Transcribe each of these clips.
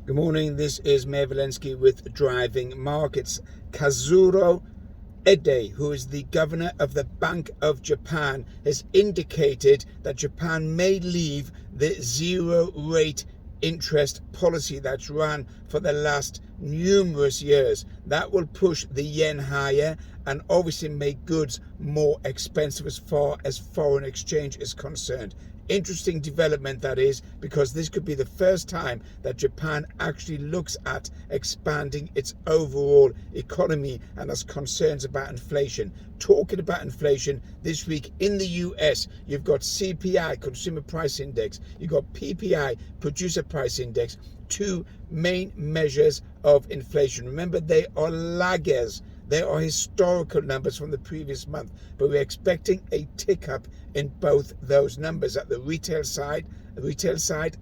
Good morning, this is Mayor Valensky with Driving Markets. Kazuo Eade, who is the governor of the Bank of Japan, has indicated that Japan may leave the zero rate interest policy that's run for the last numerous years. That will push the yen higher and obviously make goods more expensive as far as foreign exchange is concerned. Interesting development that is, because this could be the first time that Japan actually looks at expanding its overall economy and has concerns about inflation. Talking about inflation, this week in the US, you've got CPI, Consumer Price Index, you've got PPI, Producer Price Index, two main measures of inflation. Remember, they are laggers. They are historical numbers from the previous month, but we're expecting a tick up in both those numbers at the retail side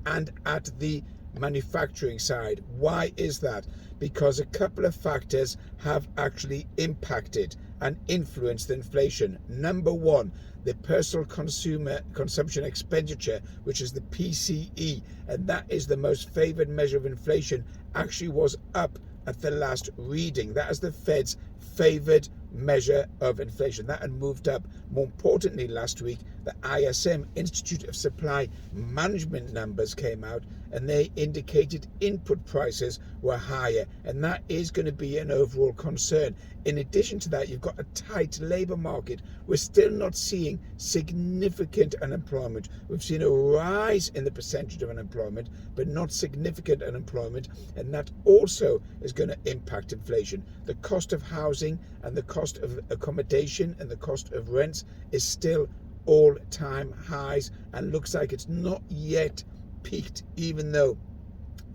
and at the manufacturing side. Why is that? Because a couple of factors have actually impacted and influenced inflation. Number one, the personal consumer consumption expenditure, which is the PCE, and that is the most favored measure of inflation, actually was up at the last reading. That is the Fed's favored measure of inflation. That had moved up. More importantly, last week, the ISM, Institute of Supply Management numbers came out and they indicated input prices were higher, and that is going to be an overall concern. In addition to that, you've got a tight labor market. We're still not seeing significant unemployment. We've seen a rise in the percentage of unemployment, but not significant unemployment, and that also is going to impact inflation. The cost of housing and the cost of accommodation and the cost of rents is still all-time highs and looks like it's not yet peaked, even though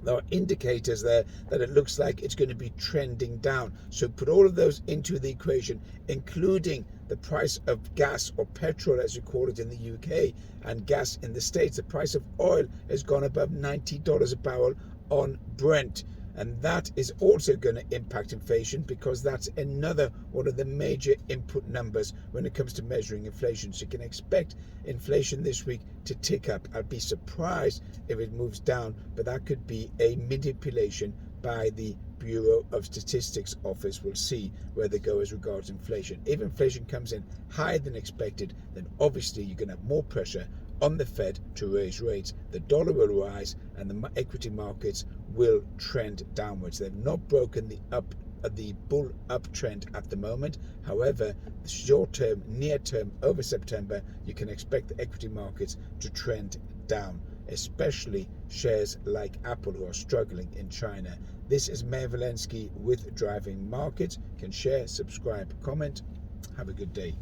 there are indicators there that it looks like it's going to be trending down. So put all of those into the equation, including the price of gas, or petrol as you call it in the UK, and gas in the States. The price of oil has gone above $90 a barrel on Brent. And that is also going to impact inflation, because that's another one of the major input numbers when it comes to measuring inflation. So you can expect inflation this week to tick up. I'd be surprised if it moves down, but that could be a manipulation by the Bureau of Statistics office. We'll see where they go as regards inflation. If inflation comes in higher than expected, then obviously you're going to have more pressure on the Fed to raise rates. The dollar will rise and the equity markets will trend downwards. They've not broken the bull uptrend at the moment. However, the short term, near term, over September, you can expect the equity markets to trend down, especially shares like Apple, who are struggling in China. This is Mayor Valensky with Driving Markets. You can share, subscribe, comment. Have a good day.